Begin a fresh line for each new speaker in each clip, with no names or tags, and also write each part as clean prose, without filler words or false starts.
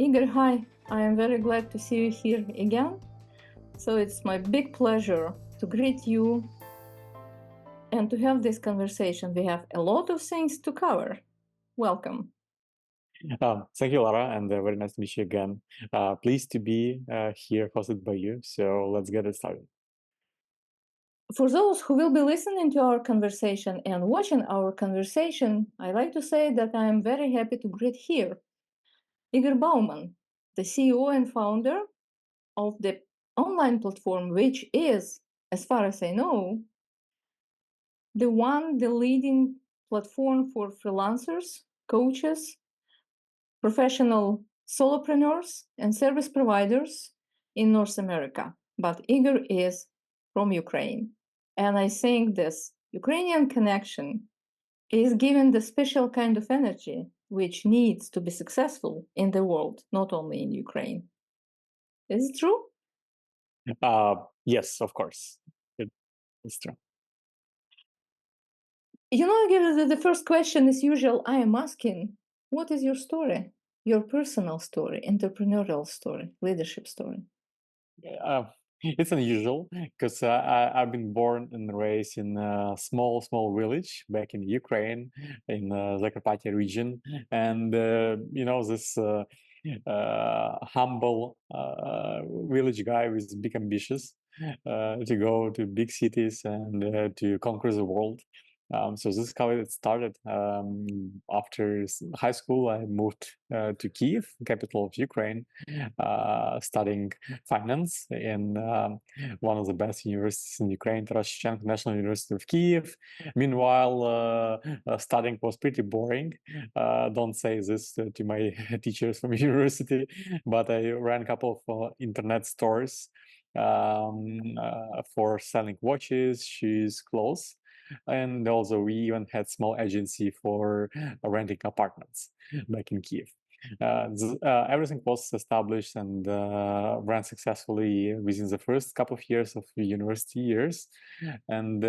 Igor, hi. I am very glad to see you here again. So it's my big pleasure to greet you and to have this conversation. We have a lot of things to cover. Welcome.
Thank you, Lara, and very nice to meet you again. Pleased to be here, hosted by you. So let's get it started.
For those who will be listening to our conversation and watching our conversation, I like to say that I am very happy to greet here Ihor Bauman, the CEO and founder of the online platform, which is, as far as I know, the leading platform for freelancers, coaches, professional solopreneurs, and service providers in North America. But Igor is from Ukraine. And I think this Ukrainian connection is given the special kind of energy which needs to be successful in the world, not only in Ukraine. Is it true?
Yes, of course. It's true.
You know, Igor, the first question is usual. I am asking, what is your story? Your personal story, entrepreneurial story, leadership story?
It's unusual because I've been born and raised in a small village back in Ukraine, in Zakarpattia region, and this humble village guy with big ambitions to go to big cities and to conquer the world. So this is how it started. After high school, I moved to Kiev, capital of Ukraine, studying finance in one of the best universities in Ukraine, Transcarpathian National University of Kiev. Meanwhile, studying was pretty boring. Don't say this to my teachers from university, but I ran a couple of internet stores for selling watches, shoes, clothes. And also we even had small agency for renting apartments back in Kiev. Everything was established and ran successfully within the first couple of years of university years. And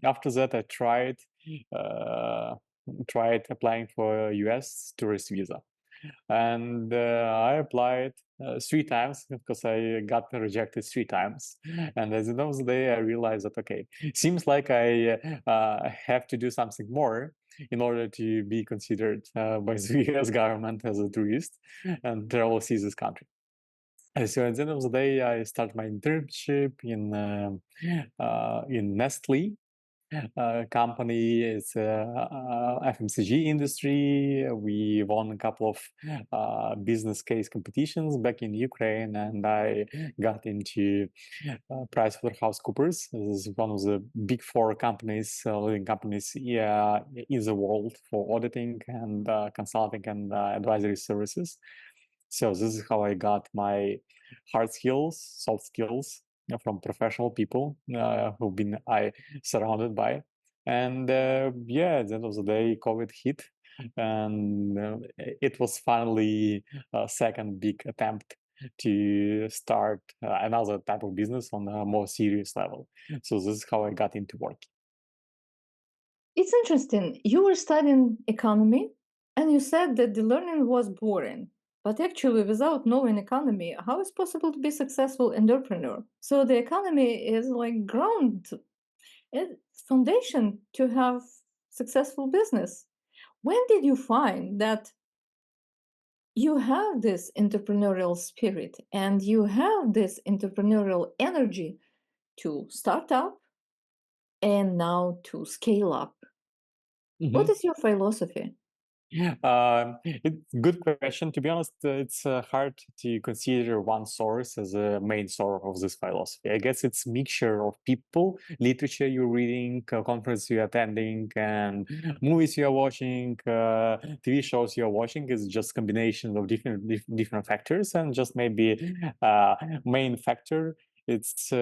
after that, I tried applying for a US tourist visa. And I applied 3 times because I got rejected 3 times. And at the end of the day, I realized that, okay, seems like I have to do something more in order to be considered by the US government as a tourist and travel see this country. So at the end of the day, I started my internship in Nestle company. It's FMCG industry. We won a couple of business case competitions back in Ukraine, and I got into PricewaterhouseCoopers. This is one of the big four companies, leading companies in the world for auditing and consulting and advisory services. So this is how I got my hard skills, soft skills from professional people who've been surrounded by. And at the end of the day, COVID hit, and it was finally a second big attempt to start another type of business on a more serious level. So this is how I got into work.
It's interesting. You were studying economy and you said that the learning was boring. But actually, without knowing economy, how is possible to be successful entrepreneur? So the economy is like ground, it's foundation to have successful business. When did you find that you have this entrepreneurial spirit and you have this entrepreneurial energy to start up and now to scale up? What is your philosophy?
It's a good question. To be honest, it's hard to consider one source as a main source of this philosophy. I guess it's a mixture of people, literature you're reading, conferences you're attending, and movies you're watching, TV shows you're watching. It's just combination of different factors, and just maybe main factor. It's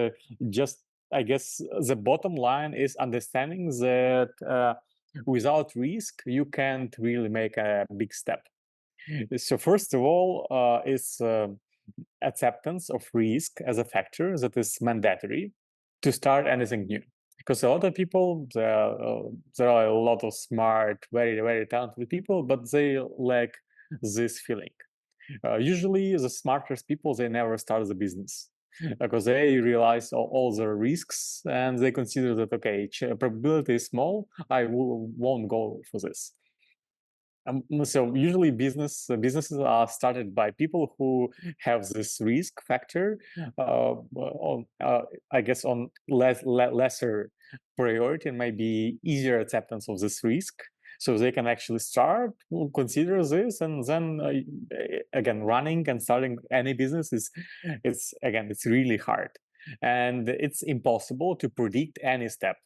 just, I guess, the bottom line is understanding that. Without risk, you can't really make a big step. So first of all, is acceptance of risk as a factor that is mandatory to start anything new. Because a lot of people, there are a lot of smart, very talented people, but they lack this feeling. Usually, the smartest people, they never start the business because they realize all the risks and they consider that, okay, probability is small, won't go for this. So usually businesses are started by people who have this risk factor, I guess, on lesser priority and maybe easier acceptance of this risk. So they can actually start, consider this, and then again, running and starting any business it's really hard, and it's impossible to predict any step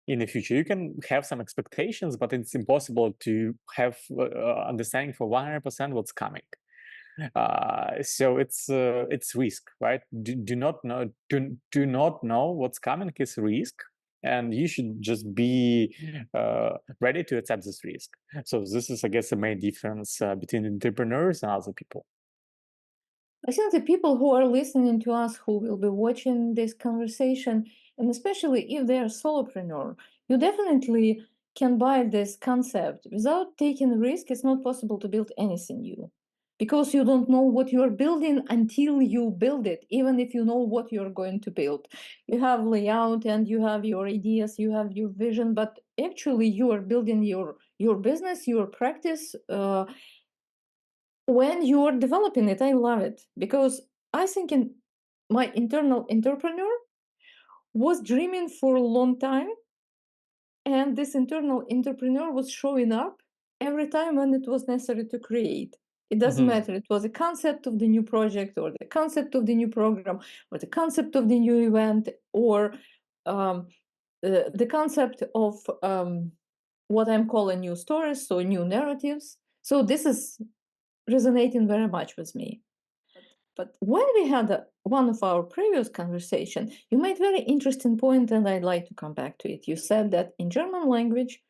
in the future. You can have some expectations, but it's impossible to have understanding for 100% what's coming. So it's risk, right? Do not know what's coming is risk, and you should just be ready to accept this risk. So this is, I guess, the main difference between entrepreneurs and other people.
I think the people who are listening to us, who will be watching this conversation, and especially if they are solopreneur, you definitely can buy this concept. Without taking risk, it's not possible to build anything new, because you don't know what you're building until you build it, even if you know what you're going to build. You have layout and you have your ideas, you have your vision, but actually you are building your business, your practice, when you're developing it. I love it, because I think my internal entrepreneur was dreaming for a long time, and this internal entrepreneur was showing up every time when it was necessary to create. It doesn't matter. It was a concept of the new project, or the concept of the new program, or the concept of the new event, or the concept of what I'm calling new stories, so new narratives. So this is resonating very much with me. But when we had one of our previous conversation, you made very interesting point, and I'd like to come back to it. You said that in German language,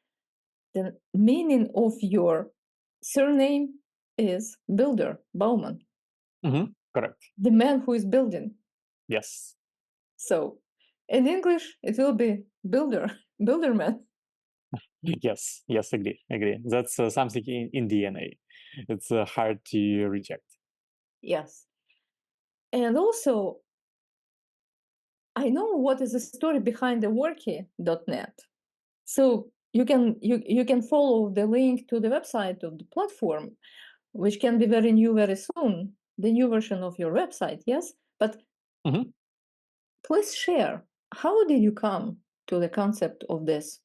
the meaning of your surname is builder, Bauman,
Correct.
the man who is building.
Yes.
So in English, it will be builder, builderman.
Yes. Yes. Agree. That's something in DNA. It's hard to reject.
Yes. And also, I know what is the story behind the worky.net. So you can follow the link to the website of the platform, which can be very new very soon, the new version of your website, yes? But please share, how did you come to the concept of this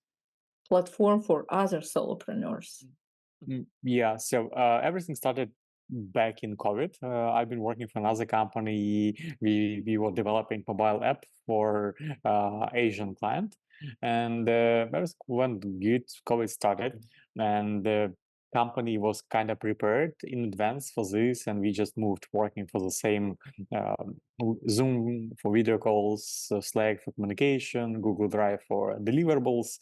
platform for other solopreneurs?
Yeah, so everything started back in COVID. I've been working for another company. We were developing mobile app for Asian client, and everything went good. COVID started, and the company was kind of prepared in advance for this, and we just moved working for the same Zoom for video calls, Slack for communication, Google Drive for deliverables.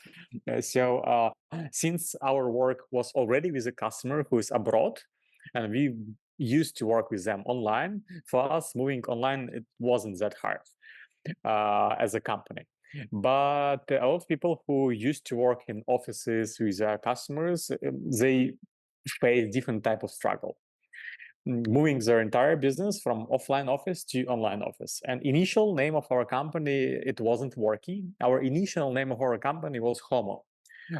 So since our work was already with a customer who is abroad, and we used to work with them online, for us moving online, it wasn't that hard as a company. But a lot of people who used to work in offices with their customers, they face different type of struggle, moving their entire business from offline office to online office. And initial name of our company, it wasn't working. Our initial name of our company was Homo,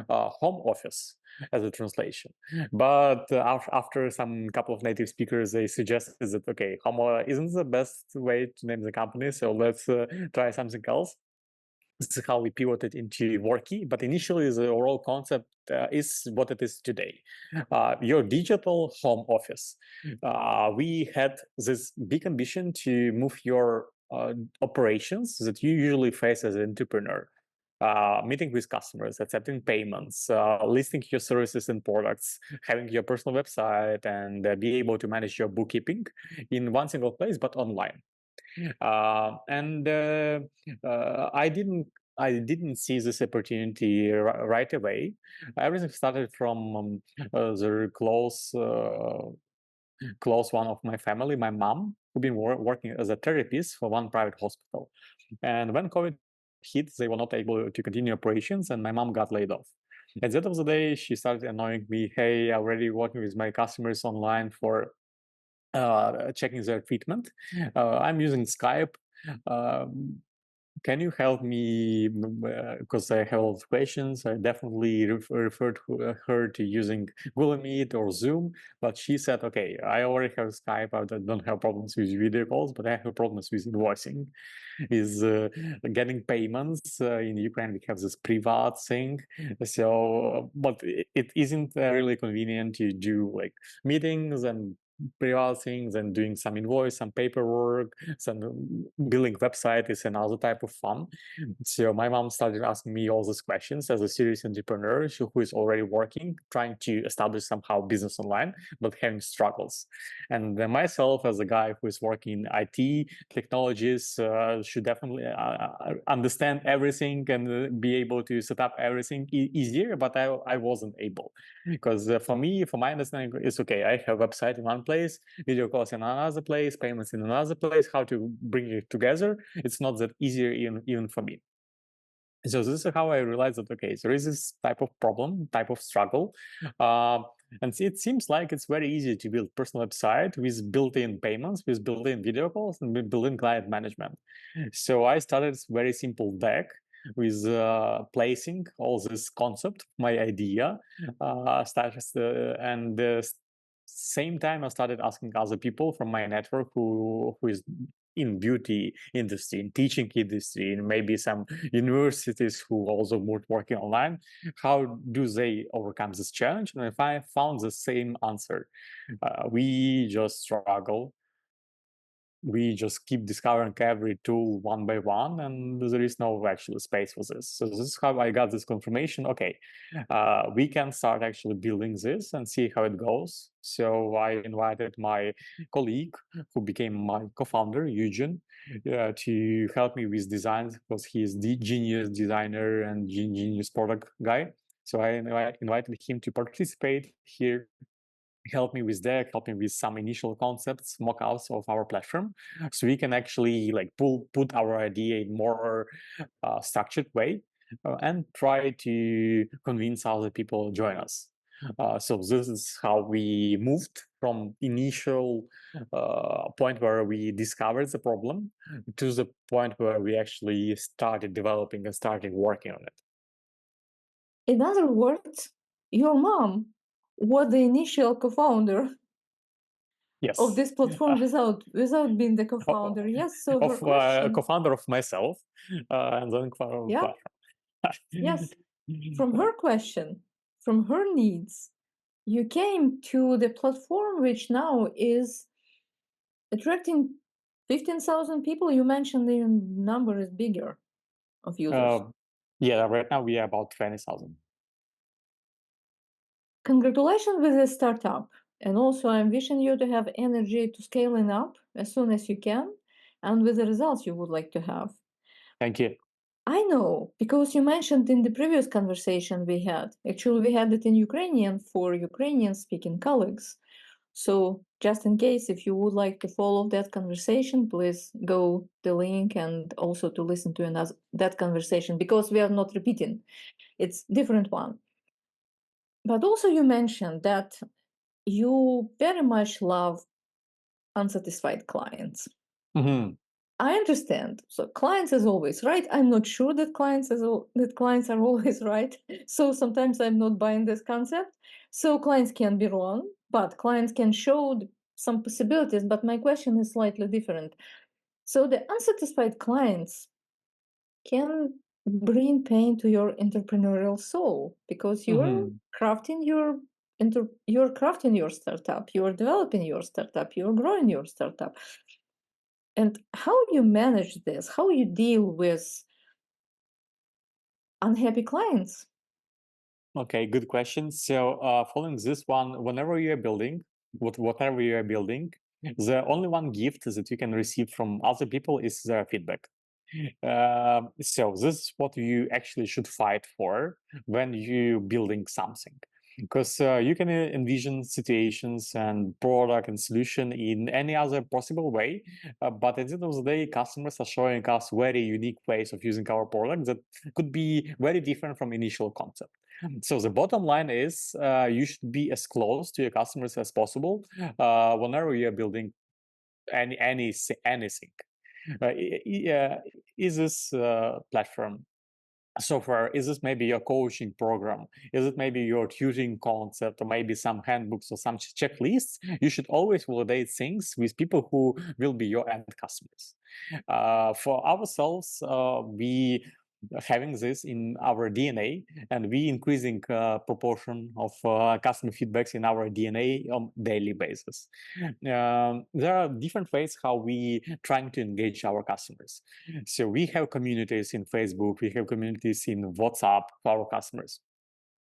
home office as a translation. But after some couple of native speakers, they suggested that, okay, Homo isn't the best way to name the company, so let's try something else. This is how we pivoted into Worky, but initially the overall concept is what it is today. Your digital home office. We had this big ambition to move your operations that you usually face as an entrepreneur. Meeting with customers, accepting payments, listing your services and products, having your personal website, and be able to manage your bookkeeping in one single place, but online. And I didn't see this opportunity right away. Everything started from the close one of my family, my mom, who been working as a therapist for one private hospital. And when COVID hit, they were not able to continue operations, and my mom got laid off. At the end of the day, she started annoying me. Hey, I'm already working with my customers online for checking their treatment. I'm using Skype. Um, can you help me? Because I have a lot of questions. I definitely referred her to using Google Meet or Zoom, but she said, okay, I already have Skype. I don't have problems with video calls, but I have problems with invoicing. Is getting payments. In Ukraine, we have this privat thing. So, but it isn't really convenient to do like meetings and privat things and doing some invoice, some paperwork, some building website is another type of fun. So my mom started asking me all these questions as a serious entrepreneur who is already working, trying to establish somehow business online, but having struggles. And then myself as a guy who is working in IT technologies should definitely understand everything and be able to set up everything easier, but I wasn't able. Because for me, for my understanding, it's okay. I have a website in one place, video calls in another place, payments in another place. How to bring it together? It's not that easier even for me. So this is how I realized that okay, there is this type of problem, type of struggle, and it seems like it's very easy to build personal website with built-in payments, with built-in video calls, and with built-in client management. So I started very simple deck with placing all this concept, my idea, and same time I started asking other people from my network who is in beauty industry, in teaching industry, and maybe some universities who also working online. How do they overcome this challenge? And I found the same answer. We just struggle. We just keep discovering every tool one by one, and there is no actual space for this. So this is how I got this confirmation. Okay, we can start actually building this and see how it goes. So I invited my colleague, who became my co-founder, Eugene, to help me with designs because he is the genius designer and genius product guy. So I invited him to participate here, help me with that, help me with some initial concepts, mock-ups of our platform, so we can actually like put our idea in more structured way and try to convince other people to join us. So this is how we moved from initial point where we discovered the problem to the point where we actually started developing and started working on it.
In other words, your mom was the initial co-founder
Yes.
of this platform without being the co-founder. Yes. So her
Of
question,
co-founder of myself, and then co-founder of
yeah, yes, from her question, from her needs, you came to the platform which now is attracting 15,000 people. You mentioned the number is bigger of users.
Yeah, right now we are about 20,000.
Congratulations with the startup. And also, I'm wishing you to have energy to scaling up as soon as you can and with the results you would like to have.
Thank you.
I know, because you mentioned in the previous conversation we had. Actually, we had it in Ukrainian for Ukrainian-speaking colleagues. So just in case, if you would like to follow that conversation, please go the link and also to listen to that conversation, because we are not repeating. It's different one. But also you mentioned that you very much love unsatisfied clients.
Mm-hmm.
I understand. So clients is always right. I'm not sure that clients are always right. So sometimes I'm not buying this concept. So clients can be wrong, but clients can show some possibilities. But my question is slightly different. So the unsatisfied clients can bring pain to your entrepreneurial soul, because you're
Mm-hmm.
crafting your startup, you're developing your startup, you're growing your startup. And how you manage this, how you deal with unhappy clients?
Okay, good question. So, following this one, whenever you are building, whatever you are building, the only one gift that you can receive from other people is their feedback. So this is what you actually should fight for when you building something, because you can envision situations and product and solution in any other possible way, but at the end of the day, customers are showing us very unique ways of using our product that could be very different from initial concept. So the bottom line is you should be as close to your customers as possible whenever you're building anything. Is this platform software? Is this maybe your coaching program? Is it maybe your tutoring concept, or maybe some handbooks or some checklists? You should always validate things with people who will be your end customers. For ourselves, we having this in our DNA, and we increasing proportion of customer feedbacks in our DNA on daily basis. There are different ways how we trying to engage our customers. So we have communities in Facebook, we have communities in WhatsApp for our customers.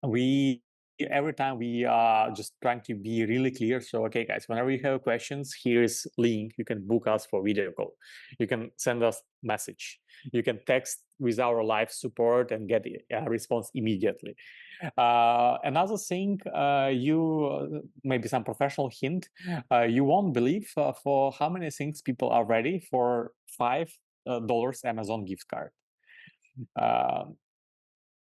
We every time we are just trying to be really clear. So, okay, guys, whenever you have questions, here's link. You can book us for video call. You can send us message. You can text with our live support and get a response immediately. Another thing, you maybe some professional hint, you won't believe for how many things people are ready for $5 Amazon gift card.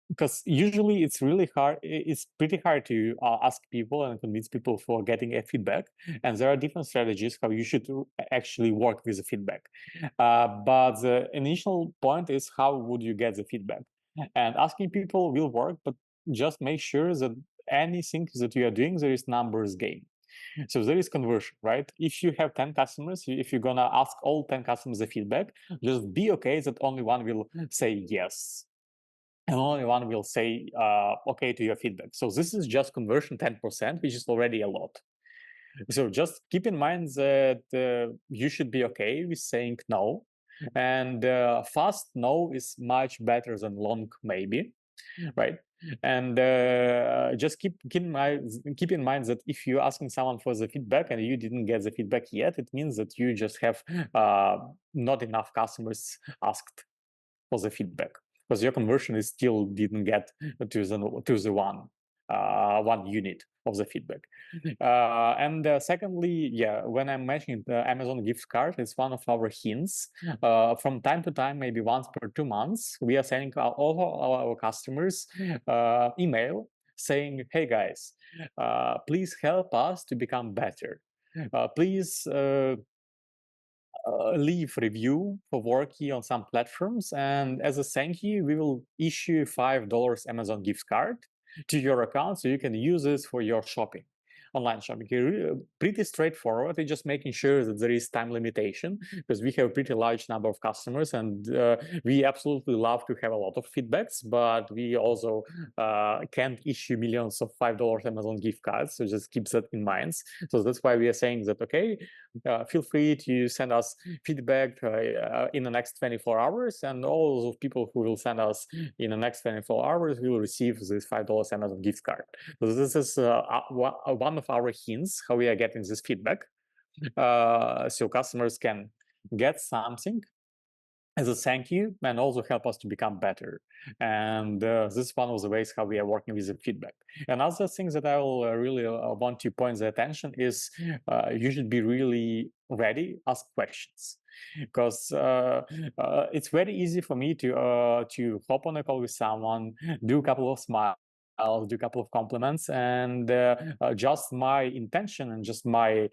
Because usually it's really hard, it's pretty hard to ask people and convince people for getting a feedback, and there are different strategies how you should actually work with the feedback, but the initial point is how would you get the feedback, and asking people will work, but just make sure that anything that you are doing, there is numbers game. So there is conversion, right? If you have 10 customers, if you're gonna ask all 10 customers the feedback, just be okay that only one will say yes, and only one will say okay to your feedback. So this is just conversion 10%, which is already a lot. So just keep in mind that you should be okay with saying no, and fast no is much better than long maybe, right? And just keep in mind that if you're asking someone for the feedback and you didn't get the feedback yet, it means that you just have not enough customers asked for the feedback, because your conversion is still didn't get to the one unit of the feedback. And secondly, yeah, when I'm mentioning the Amazon gift card, it's one of our hints. From time to time, maybe once per 2 months, we are sending all our customers email saying, hey guys, please help us to become better. Please leave review for working on some platforms, and as a thank you, we will issue $5 Amazon gift card to your account so you can use this for your shopping, online shopping. Pretty straightforward. It's just making sure that there is time limitation, because we have a pretty large number of customers, and we absolutely love to have a lot of feedbacks, but we also can't issue millions of $5 Amazon gift cards, so just keep that in mind. So that's why we are saying that, okay, feel free to send us feedback in the next 24 hours, and all those people who will send us in the next 24 hours will receive this $5 Amazon gift card. So this is one of our hints how we are getting this feedback, so customers can get something as a thank you and also help us to become better. And this is one of the ways how we are working with the feedback. Another thing that I will really want to point the attention is you should be really ready, ask questions, because it's very easy for me to hop on a call with someone, do a couple of smiles, do a couple of compliments, and just my intention and just my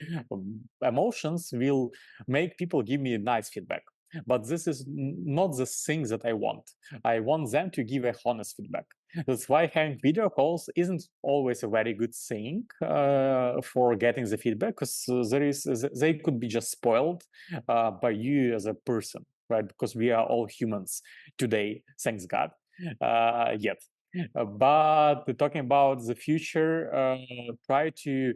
emotions will make people give me nice feedback. But this is not the thing that I want. I want them to give a honest feedback. That's why having video calls isn't always a very good thing for getting the feedback, because they could be just spoiled by you as a person, right? Because we are all humans today, thanks God. Yet. But talking about the future, try to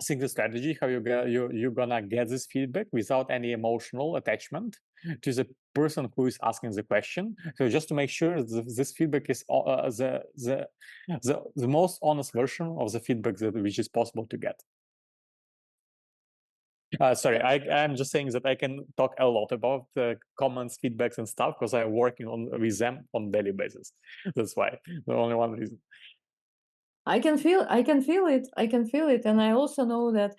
think the strategy how you're gonna get this feedback without any emotional attachment to the person who is asking the question. So just to make sure that this feedback is the most honest version of the feedback which is possible to get. Sorry, I'm just saying that I can talk a lot about comments, feedbacks, and stuff because I'm working with them on a daily basis. That's why, the only one reason.
I can feel it, and I also know that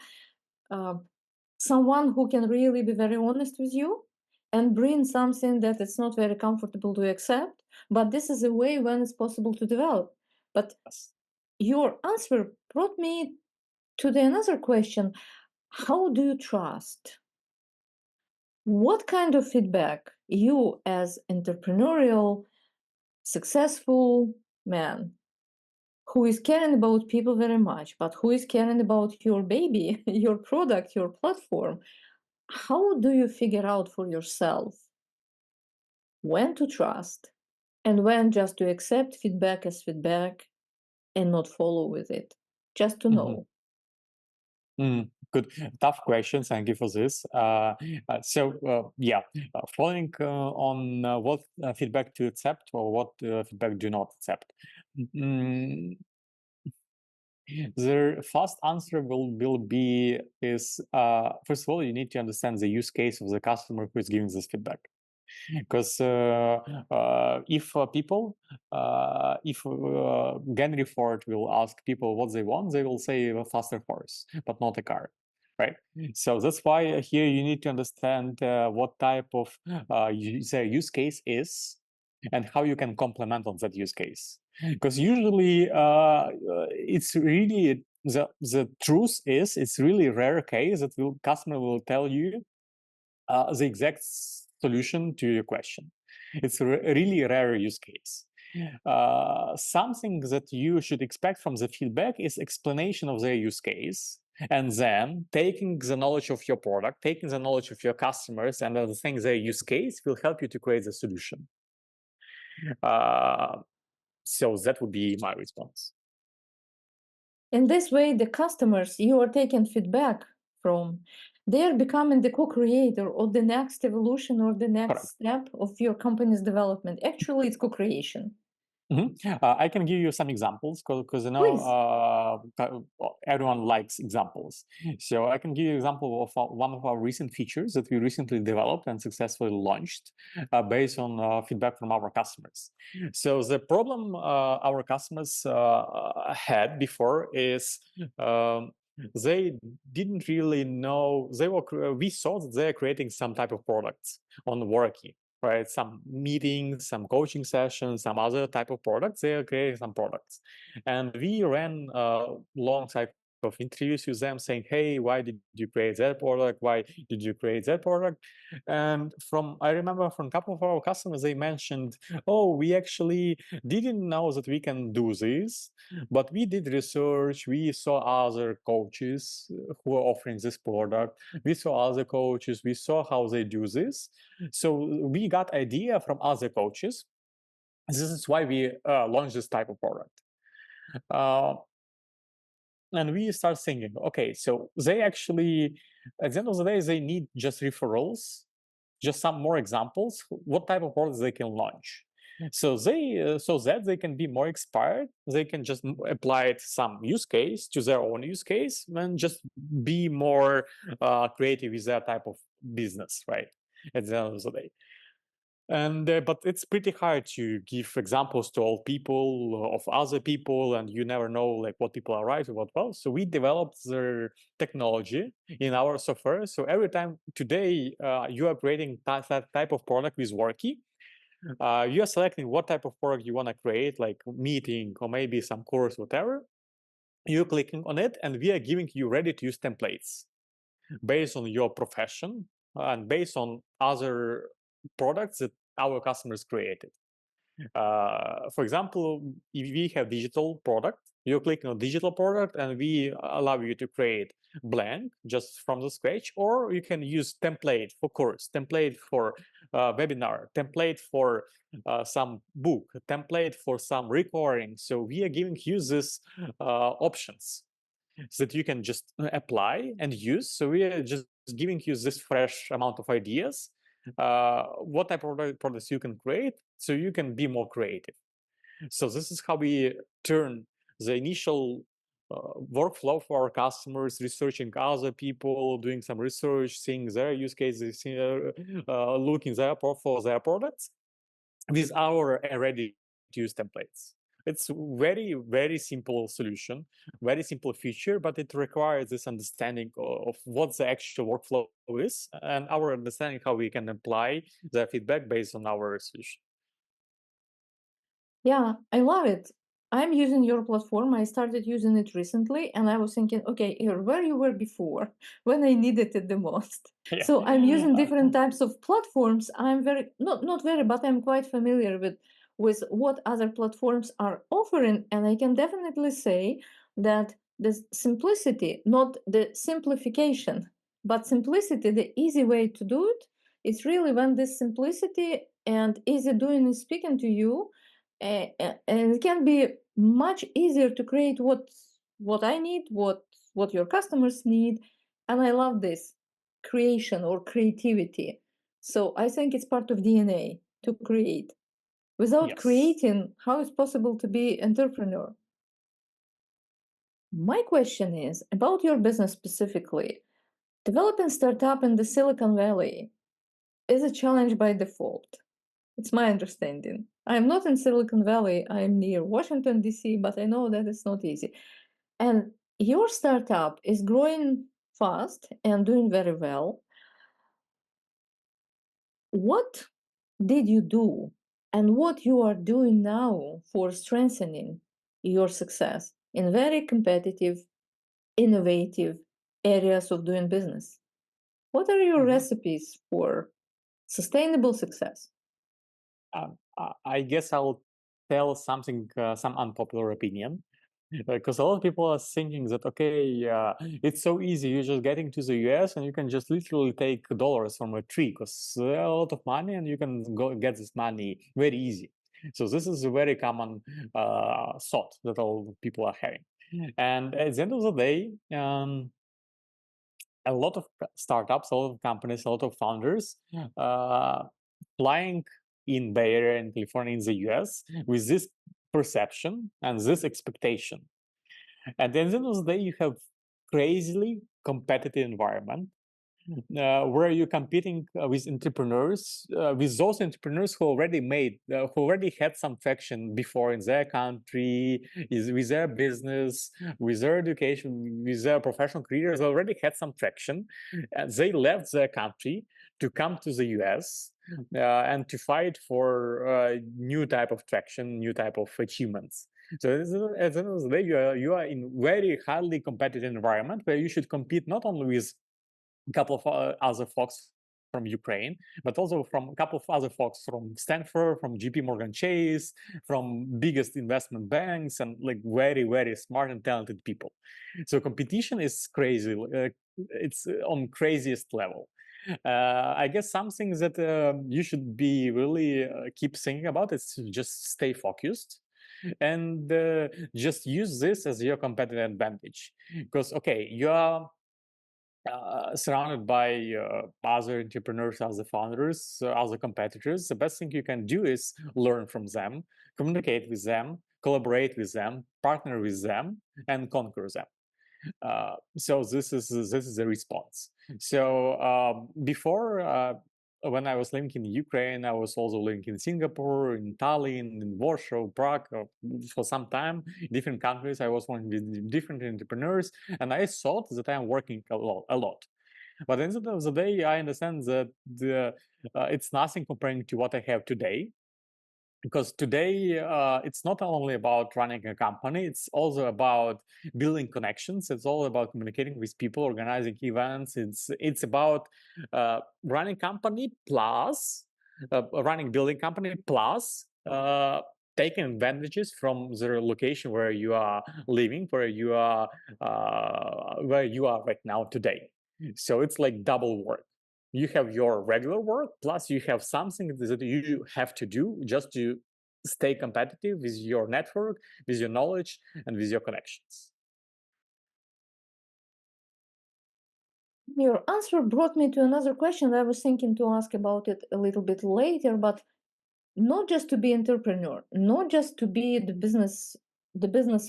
someone who can really be very honest with you and bring something that it's not very comfortable to accept but this is a way when it's possible to develop. But your answer brought me to the another question: how do you trust? What kind of feedback you, as entrepreneurial, successful man, who is caring about people very much, but who is caring about your baby, your product, your platform, how do you figure out for yourself when to trust and when just to accept feedback as feedback and not follow with it? Just to
Mhm.
know.
Good, tough question. Thank you for this. Following on what feedback to accept or what feedback do not accept. Mm, the fast answer will be is first of all, you need to understand the use case of the customer who is giving this feedback. Because if Henry Ford will ask people what they want, they will say a faster horse, but not a car, right? So that's why here you need to understand what type of their use case is and how you can complement on that use case. Because usually it's really the truth is it's really rare case that customer will tell you the exact solution to your question. It's a really rare use case. Something that you should expect from the feedback is explanation of their use case, and then taking the knowledge of your product, taking the knowledge of your customers, and understanding their use case will help you to create the solution. So that would be my response.
In this way, the customers you are taking feedback from, they are becoming the co-creator of the next evolution or the next
Correct.
step of your company's development. Actually, it's co-creation.
I can give you some examples because
Please.
everyone likes examples. So I can give you an example of one of our recent features that we recently developed and successfully launched based on feedback from our customers. So the problem our customers had before is they didn't really know we saw that they're creating some type of products on Worky, right? Some meetings, some coaching sessions, some other type of products. They are creating some products, and we ran a long cycle of interviews with them, saying, "Hey, why did you create that product? Why did you create that product?" And I remember from a couple of our customers, they mentioned, "Oh, we actually didn't know that we can do this, but we did research. We saw other coaches who are offering this product. We saw other coaches. We saw how they do this. So we got idea from other coaches. This is why we launched this type of product." And we start thinking, okay, so they actually, at the end of the day, they need just referrals, just some more examples, what type of products they can launch. So so that they can be more inspired, they can just apply some use case to their own use case and just be more creative with that type of business, right? At the end of the day. And but it's pretty hard to give examples to all people of other people, and you never know like what people are right or what well. So we developed the technology in our software. So every time today you are creating that type of product with Worky, you are selecting what type of product you want to create, like meeting or maybe some course, whatever. You're clicking on it, and we are giving you ready-to-use templates based on your profession and based on other products that our customers created. For example, if we have digital product, you click on digital product and we allow you to create blank just from the scratch, or you can use template for course, template for webinar, template for some book, template for some recording. So we are giving you these options that you can just apply and use. So we are just giving you this fresh amount of ideas, what type of products you can create, so you can be more creative. So this is how we turn the initial workflow for our customers, researching other people, doing some research, seeing their use cases, looking for their products with our ready-to-use templates. It's very, very simple solution, very simple feature, but it requires this understanding of what the actual workflow is and our understanding how we can apply the feedback based on our solution.
Yeah, I love it. I'm using your platform. I started using it recently, and I was thinking, okay, here, where you were before when I needed it the most.
Yeah.
So I'm using different types of platforms. I'm very not very, but I'm quite familiar with what other platforms are offering, and I can definitely say that the simplicity, not the simplification, but simplicity, the easy way to do it, it's really when this simplicity and easy doing is speaking to you, and it can be much easier to create what I need, what your customers need, and I love this creation or creativity. So I think it's part of DNA to create. Without
Yes.
creating, how is possible to be entrepreneur? My question is about your business specifically. Developing startup in the Silicon Valley is a challenge by default. It's my understanding. I'm not in Silicon Valley, I'm near Washington, D.C., but I know that it's not easy. And your startup is growing fast and doing very well. What did you do and what you are doing now for strengthening your success in very competitive, innovative areas of doing business? What are your
Mhm.
recipes for sustainable success?
I guess I'll tell something, some unpopular opinion, because a lot of people are thinking that okay, it's so easy. You're just getting to the US and you can just literally take dollars from a tree because there are a lot of money and you can go get this money very easy. So this is a very common thought that all people are having. And at the end of the day, a lot of startups, a lot of companies, a lot of founders uh, flying in Bay Area in California in the US with this perception and this expectation. At the end of the day, you have crazily competitive environment where you're competing with entrepreneurs, with those entrepreneurs who already had some traction before in their country, is with their business, with their education, with their professional careers, already had some traction. And they left their country to come to the US and to fight for new type of traction, new type of achievements. So at the end of the day, you are in very highly competitive environment where you should compete not only with a couple of other folks from Ukraine, but also from a couple of other folks from Stanford, from JP Morgan Chase, from biggest investment banks, and like very, very smart and talented people. So competition is crazy. It's on craziest level. I guess something that you should be really keep thinking about is to just stay focused and just use this as your competitive advantage. Because okay, you are surrounded by other entrepreneurs, other founders, other competitors. The best thing you can do is learn from them, communicate with them, collaborate with them, partner with them, and conquer them. So this is the response. So before, when I was living in Ukraine, I was also living in Singapore, in Tallinn, in Warsaw, Prague. For some time, different countries. I was working with different entrepreneurs, and I thought that I'm working a lot. But at the end of the day, I understand that it's nothing comparing to what I have today, because today it's not only about running a company, it's also about building connections, it's all about communicating with people, organizing events, it's about running company plus running building company plus taking advantages from the location where you are living, where you are right now today. So it's like double work. You have your regular work plus you have something that you have to do just to stay competitive with your network, with your knowledge, and with your connections.
Your answer brought me to another question that I was thinking to ask about it a little bit later, but not just to be entrepreneur, not just to be the business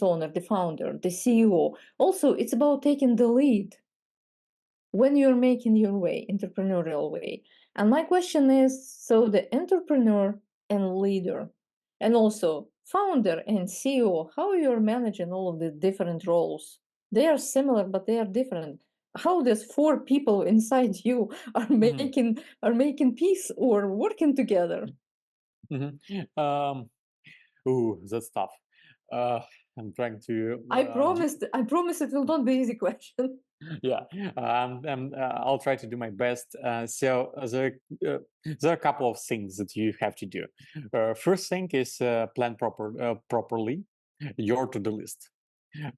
owner, the founder, the CEO. Also, it's about taking the lead when you're making your way, entrepreneurial way. And my question is, so the entrepreneur and leader, and also founder and CEO, how you're managing all of the different roles? They are similar, but they are different. How these four people inside you are
Mhm.
making peace or working together?
Mhm. Um, Ooh, that's tough. Uh, I'm trying to.
I promise it will not be easy question.
Yeah, I'll try to do my best. There are a couple of things that you have to do. First thing is plan properly your to-do list.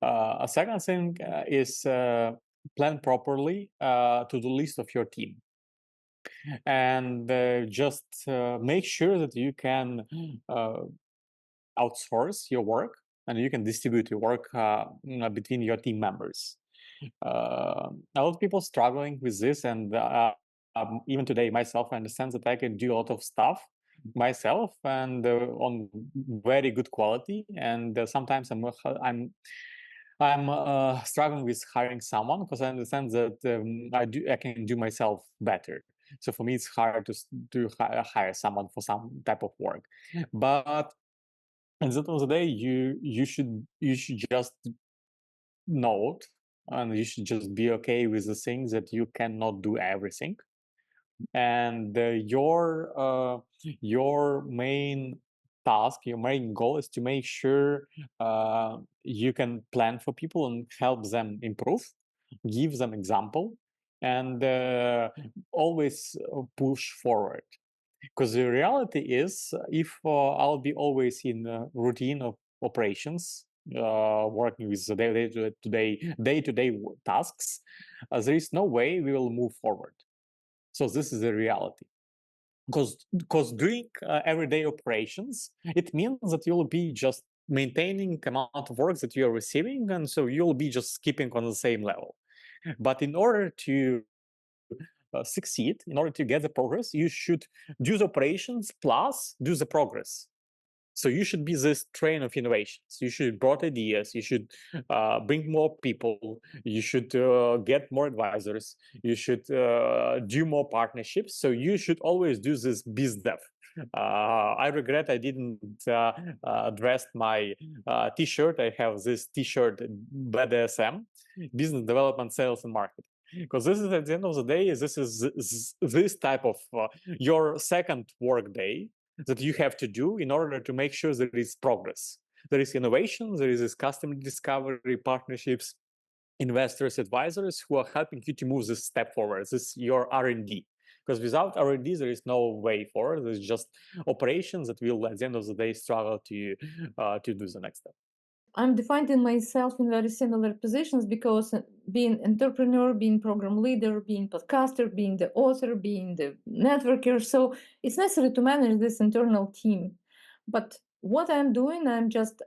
A second thing is plan properly to-do list of your team, and just make sure that you can uh, outsource your work and you can distribute your work between your team members. A lot of people struggling with this, and even today myself, I understand that I can do a lot of stuff myself and on very good quality, and sometimes I'm struggling with hiring someone because I understand that I can do myself better. So for me, it's hard to hire someone for some type of work. But at the end of the day, you should just know it, and you should just be okay with the things that you cannot do everything. And your main task, your main goal is to make sure you can plan for people and help them improve, give them example, and always push forward. Because the reality is, if I'll be always in a routine of operations, working with the day-to-day tasks, there is no way we will move forward. So this is the reality. Because doing everyday operations, it means that you'll be just maintaining amount of work that you are receiving, and so you'll be just keeping on the same level. But in order to succeed, in order to get the progress, you should do the operations plus do the progress. So you should be this train of innovations. You should brought ideas. You should bring more people. You should get more advisors. You should do more partnerships. So you should always do this biz dev. I regret I didn't dress my T-shirt. I have this T-shirt BDSM, Business Development, Sales, and Marketing. Because this is at the end of the day, this is this type of your second work day that you have to do in order to make sure there is progress. There is innovation, there is this customer discovery, partnerships, investors, advisors who are helping you to move this step forward. This is your R&D. Because without R&D, there is no way forward. There's just operations that will, at the end of the day, struggle to do the next step.
I'm defining myself in very similar positions because being entrepreneur, being program leader, being podcaster, being the author, being the networker, so it's necessary to manage this internal team. But what I'm doing, I'm just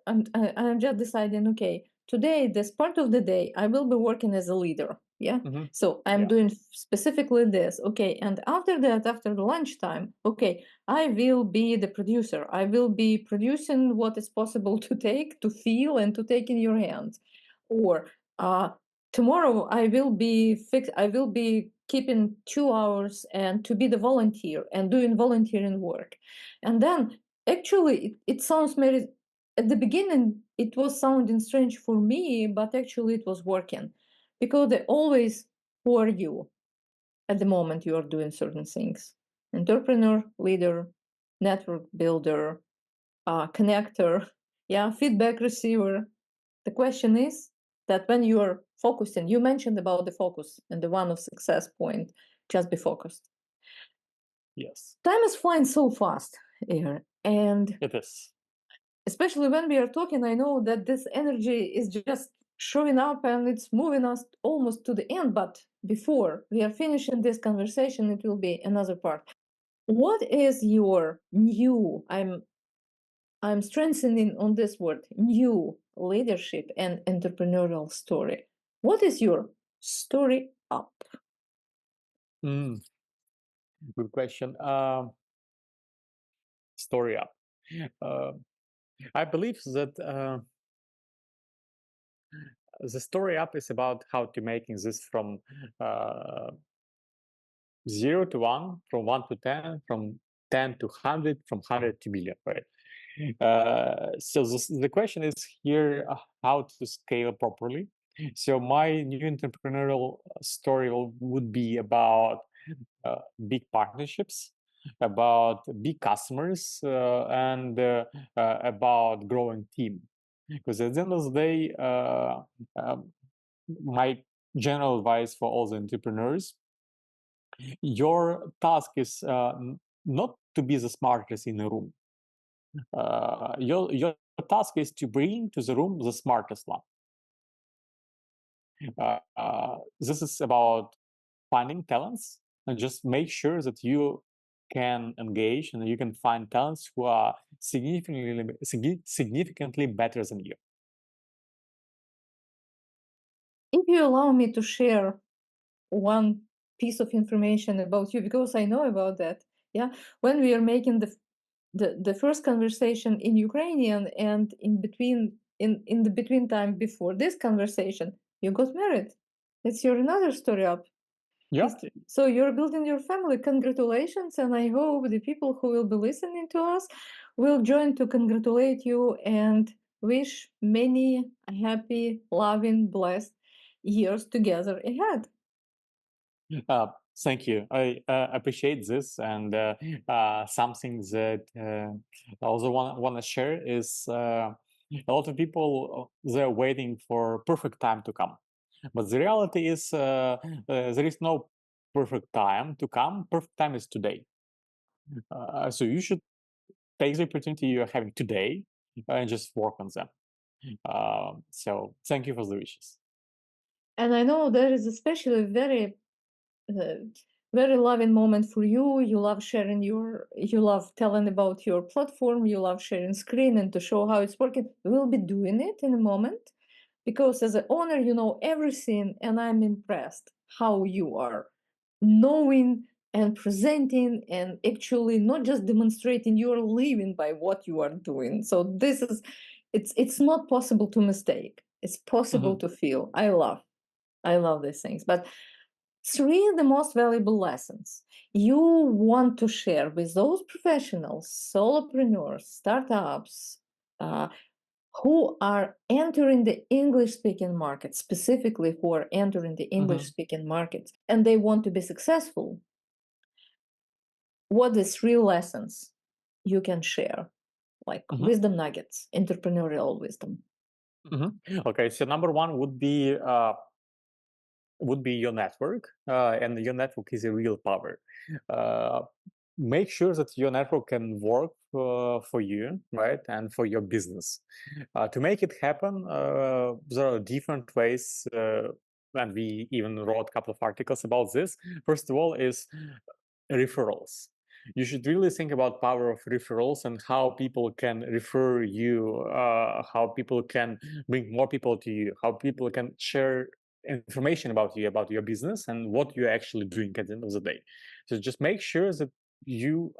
deciding, okay, today, this part of the day, I will be working as a leader. Yeah.
Mm-hmm.
So I'm doing specifically this. Okay. And after that, after the lunchtime, okay, I will be the producer. I will be producing what is possible to take, to feel, and to take in your hands. Or tomorrow I will be I will be keeping 2 hours and to be the volunteer and doing volunteering work. And then actually it sounds very, at the beginning it was sounding strange for me, but actually it was working because they always for you at the moment you are doing certain things. Entrepreneur, leader, network builder, connector, yeah, feedback receiver. The question is that when you are focusing, you mentioned about the focus and the one of success point, just be focused.
Yes.
Time is flying so fast here, and
it is.
Especially when we are talking, I know that this energy is just showing up and it's moving us almost to the end. But before we are finishing this conversation, it will be another part. What is your new, I'm strengthening on this word, new leadership and entrepreneurial story? What is your story up?
Good question. Story up. I believe that the story up is about how to making this from 0 to 1, from 1 to 10, from 10 to 100, from 100 to million, right? So the question is here how to scale properly. So my new entrepreneurial story would be about big partnerships. about big customers, and about growing team. Because at the end of the day, my general advice for all the entrepreneurs, your task is not to be the smartest in the room. Your task is to bring to the room the smartest one. This is about finding talents, and just make sure that you can engage and you can find talents who are significantly better than you.
If you allow me to share one piece of information about you, because I know about that. Yeah, when we are making the first conversation in Ukrainian, and in the between time before this conversation, you got married. It's your another story up
Yeah.
history. So you're building your family. Congratulations, and I hope the people who will be listening to us will join to congratulate you and wish many happy, loving, blessed years together ahead.
Thank you. I appreciate this, and something that I also want to share is a lot of people, they're waiting for perfect time to come, but the reality is there is no perfect time to come. Perfect time is today. So you should take the opportunity you're having today and just work on them. So thank you for the wishes.
And I know there is especially uh, very loving moment for you. You love sharing you love telling about your platform. You love sharing screen and to show how it's working. We'll be doing it in a moment, because as an owner, you know everything, and I'm impressed how you are knowing and presenting and actually not just demonstrating, you're living by what you are doing. So this is, it's not possible to mistake. It's possible to feel. I love these things. But three of the most valuable lessons you want to share with those professionals, solopreneurs, startups, who are entering the English speaking market, specifically who are entering the English speaking market, and they want to be successful. What is three lessons you can share, like wisdom nuggets, entrepreneurial wisdom?
Okay, so number one would be your network, and your network is a real power. Make sure that your network can work for you, right, and for your business. To make it happen, there are different ways, and we even wrote a couple of articles about this. First of all is referrals. You should really think about power of referrals and how people can refer you, how people can bring more people to you, how people can share information about you, about your business, and what you're actually doing at the end of the day. So just make sure that you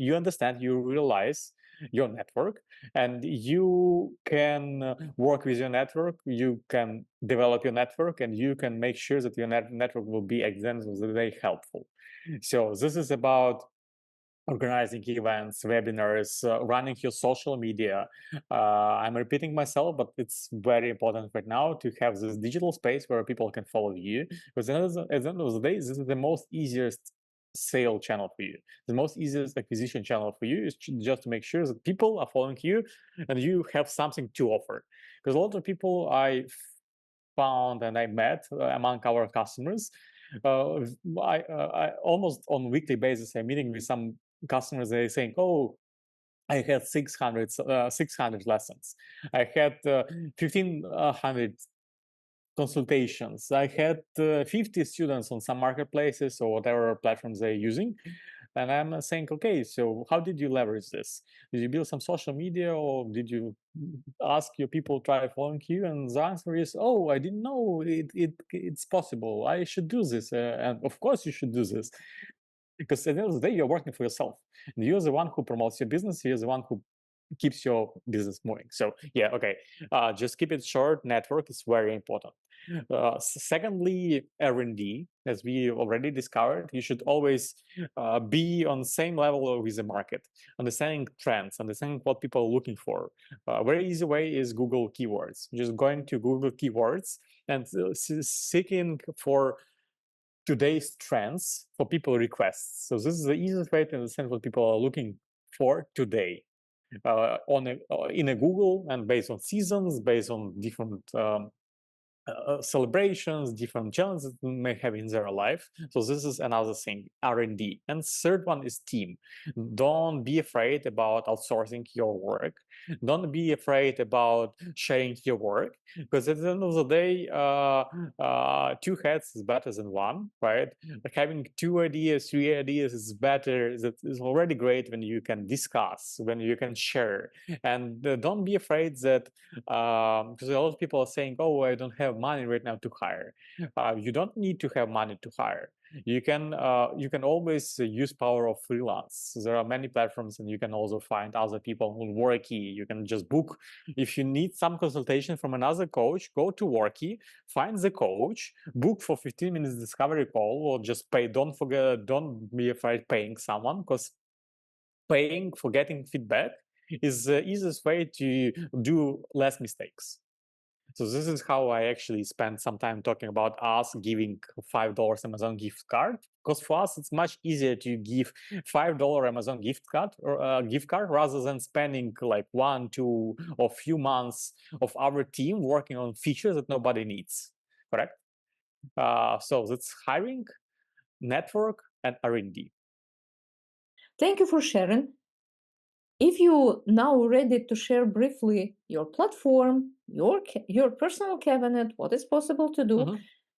understand, you realize your network, and you can work with your network, you can develop your network, and you can make sure that your network will be at the end of the day helpful. So this is about organizing events, webinars, running your social media. I'm repeating myself, but it's very important right now to have this digital space where people can follow you. Because at the end of the day, this is the most easiest sale channel for you. The most easiest acquisition channel for you is just to make sure that people are following you and you have something to offer. Because a lot of people I found and I met among our customers, I almost on a weekly basis, I'm meeting with some customers. They're saying, "Oh, I had 600 lessons. I had 1,500 consultations. I had 50 students on some marketplaces or whatever platforms they're using." And I'm saying, okay, so how did you leverage this? Did you build some social media, or did you ask your people try following you? And the answer is, oh, I didn't know it's possible. I should do this. And of course you should do this. Because at the end of the day, you're working for yourself. And you're the one who promotes your business. You're the one who keeps your business moving. So yeah, okay. Just keep it short. Network is very important. Secondly, R&D, as we already discovered, you should always be on the same level with the market, understanding trends, understanding what people are looking for. A very easy way is Google keywords. Just going to Google keywords and seeking for today's trends for people requests. So this is the easiest way to understand what people are looking for today. In a Google, and based on seasons, based on different celebrations, different challenges they may have in their life. So this is another thing, R&D. And third one is team. Don't be afraid about outsourcing your work. Don't be afraid about sharing your work, because at the end of the day, two heads is better than one, right? Like having 2 ideas, 3 ideas is better. That is already great when you can discuss, when you can share. And don't be afraid that, because a lot of people are saying, oh, I don't have money right now to hire. You don't need to have money to hire. You can always use power of freelance. There are many platforms, and you can also find other people on Worky. You can just book. If you need some consultation from another coach, go to Worky, find the coach, book for 15 minutes discovery call, or just pay. Don't be afraid paying someone, because paying for getting feedback is the easiest way to do less mistakes. So this is how I actually spent some time talking about us giving $5 Amazon gift card, because for us it's much easier to give $5 Amazon gift card rather than spending like 1, 2, or few months of our team working on features that nobody needs. Correct? So that's hiring, network, and R&D.
Thank you for sharing. If you now ready to share briefly your platform, your personal cabinet, what is possible to do,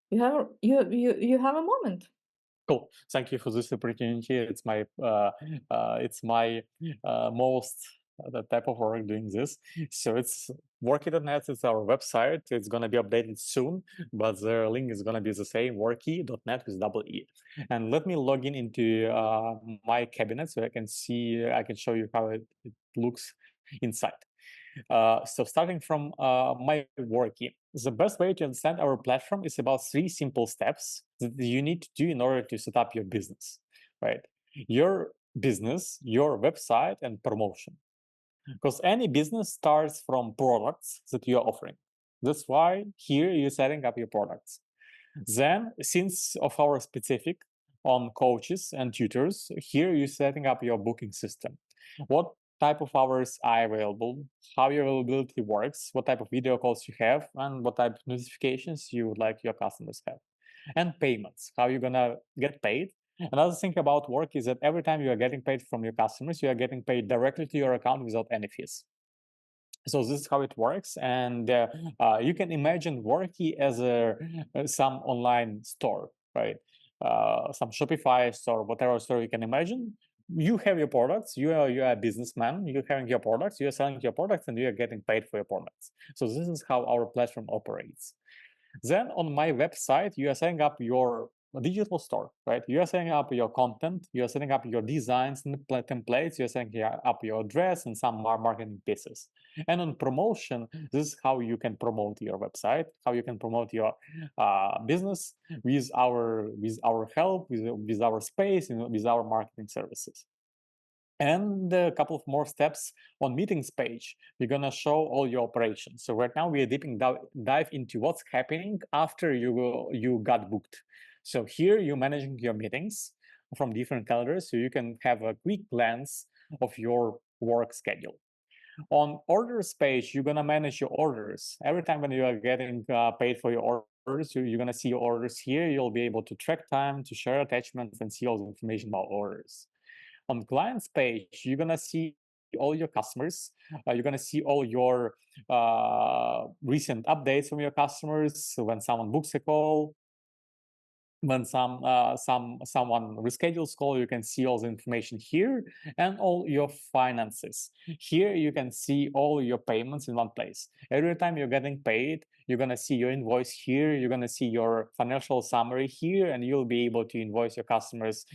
you have a moment.
Cool. Thank you for this opportunity. It's my most the type of work doing this. So it's worky.net. It's our website. It's gonna be updated soon, but the link is gonna be the same, worky.net with double E. And let me log in into my cabinet so I can show you how it looks inside. So starting from my Worky, the best way to understand our platform is about 3 simple steps that you need to do in order to set up your business, right? Your business, your website, and promotion. Because any business starts from products that you're offering. That's why here you're setting up your products. Then, since of our specific on coaches and tutors, here you're setting up your booking system. What type of hours are available, how your availability works, what type of video calls you have, and what type of notifications you would like your customers have. And payments, how you're gonna get paid. Another thing about work is that every time you are getting paid from your customers, you are getting paid directly to your account without any fees. So this is how it works, and you can imagine Worky as some online store, right? Some Shopify store, whatever store you can imagine. You have your products. You are a businessman. You're having your products. You're selling your products, and you are getting paid for your products. So this is how our platform operates. Then on my website, you are setting up your digital store, right? You are setting up your content, you are setting up your designs and templates, you are setting up your address and some marketing pieces. And on promotion, this is how you can promote your website, how you can promote your business with our help, with our space, with our marketing services. And a couple of more steps on meetings page. We're gonna show all your operations. So right now we are dive into what's happening after you got booked. So here you're managing your meetings from different calendars, so you can have a quick glance of your work schedule. On orders page, you're gonna manage your orders. Every time when you are getting paid for your orders, you're gonna see your orders here. You'll be able to track time, to share attachments, and see all the information about orders. On clients page, you're gonna see all your customers. You're gonna see all your recent updates from your customers. So when someone books a call, when someone reschedules call, you can see all the information here, and all your finances. Here you can see all your payments in one place. Every time you're getting paid, you're gonna see your invoice here, you're gonna see your financial summary here, and you'll be able to invoice your customers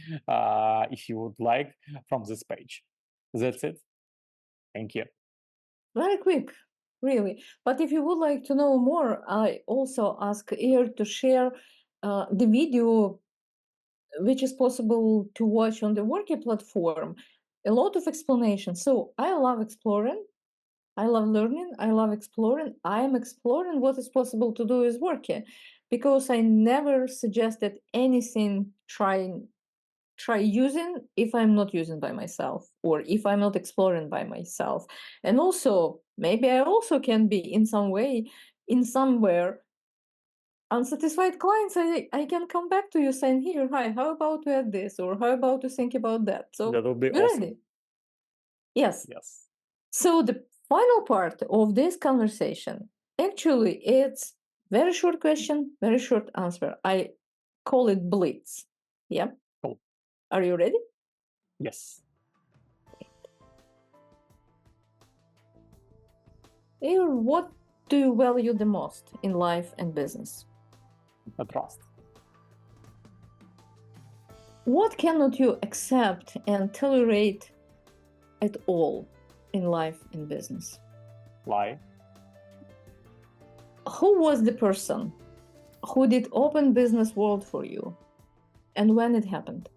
if you would like from this page. That's it. Thank you.
Very quick, really. But if you would like to know more, I also ask Ihor to share the video which is possible to watch on the Worky platform. A lot of explanation. So I love exploring. I love learning. I love exploring. I am exploring what is possible to do with Worky. because I never suggested anything try using if I'm not using by myself, or if I'm not exploring by myself. And also, maybe I also can be in some way, in somewhere, unsatisfied clients. I can come back to you saying, here, hi, how about to add this, or how about to think about that? So
That would be
we're
awesome.
ready. Yes.
Yes.
So the final part of this conversation, actually, it's very short question, very short answer. I call it blitz. Yeah.
Cool.
Are you ready?
Yes.
Ihor, what do you value the most in life and business?
A trust.
What cannot you accept and tolerate at all in life and business?
Lie.
Who was the person who did open business world for you, and when it happened?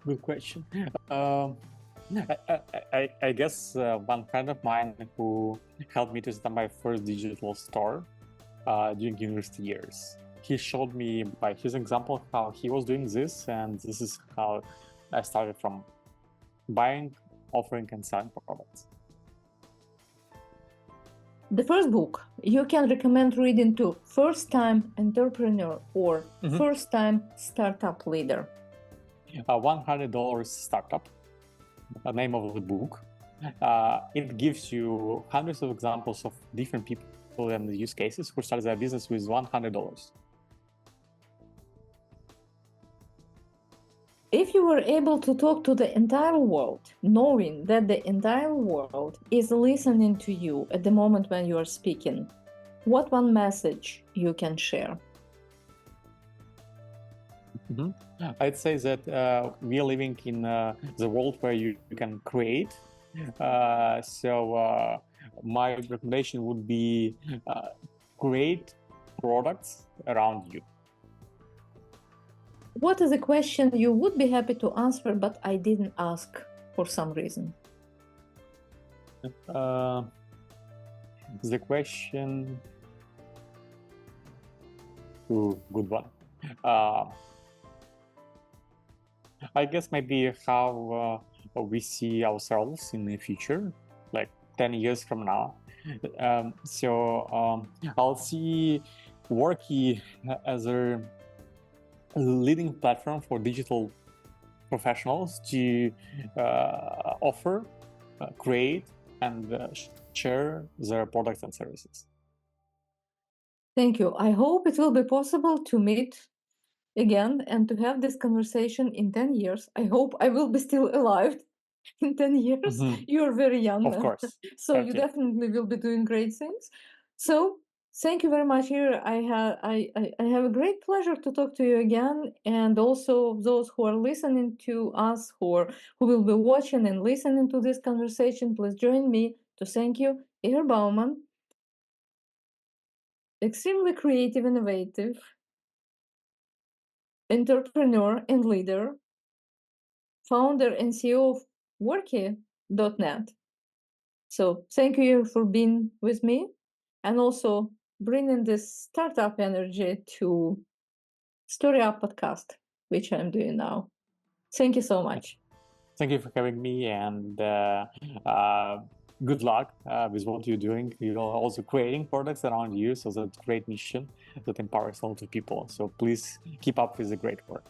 Good question. I guess one friend of mine who helped me to start my first digital store during university years. He showed me by his example how he was doing this, and this is how I started from buying, offering, and selling products.
The first book you can recommend reading to first-time entrepreneur or first-time startup leader?
$100 Startup, the name of the book. It gives you hundreds of examples of different people and use cases who started their business with $100.
If you were able to talk to the entire world, knowing that the entire world is listening to you at the moment when you are speaking, what one message you can share?
I'd say that we are living in the world where you can create. So my recommendation would be create products around you.
What is a question you would be happy to answer, but I didn't ask for some reason?
The question... Ooh, good one. I guess maybe how we see ourselves in the future, like 10 years from now. I'll see Worky as a leading platform for digital professionals to offer, create, and share their products and services.
Thank you. I hope it will be possible to meet again and to have this conversation in 10 years. I hope I will be still alive in 10 years. You're very young.
Of course.
So you definitely will be doing great things. So thank you very much here. I have a great pleasure to talk to you again. And also those who are listening to us, who will be watching and listening to this conversation, please join me to thank you, Ihor Bauman, extremely creative, innovative, entrepreneur and leader, founder and CEO of Worky.net. So thank you for being with me and also bringing this startup energy to Story Up podcast, which I'm doing now. Thank you so much.
Thank you for having me, and good luck with what you're doing. You're also creating products around you, so that's a great mission that empowers a lot of people. So please keep up with the great work.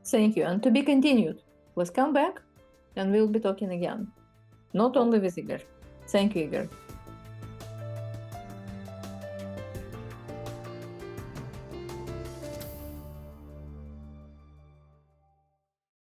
Thank you, and to be continued. Let's come back and we'll be talking again. Not only with Igor. Thank you, Igor.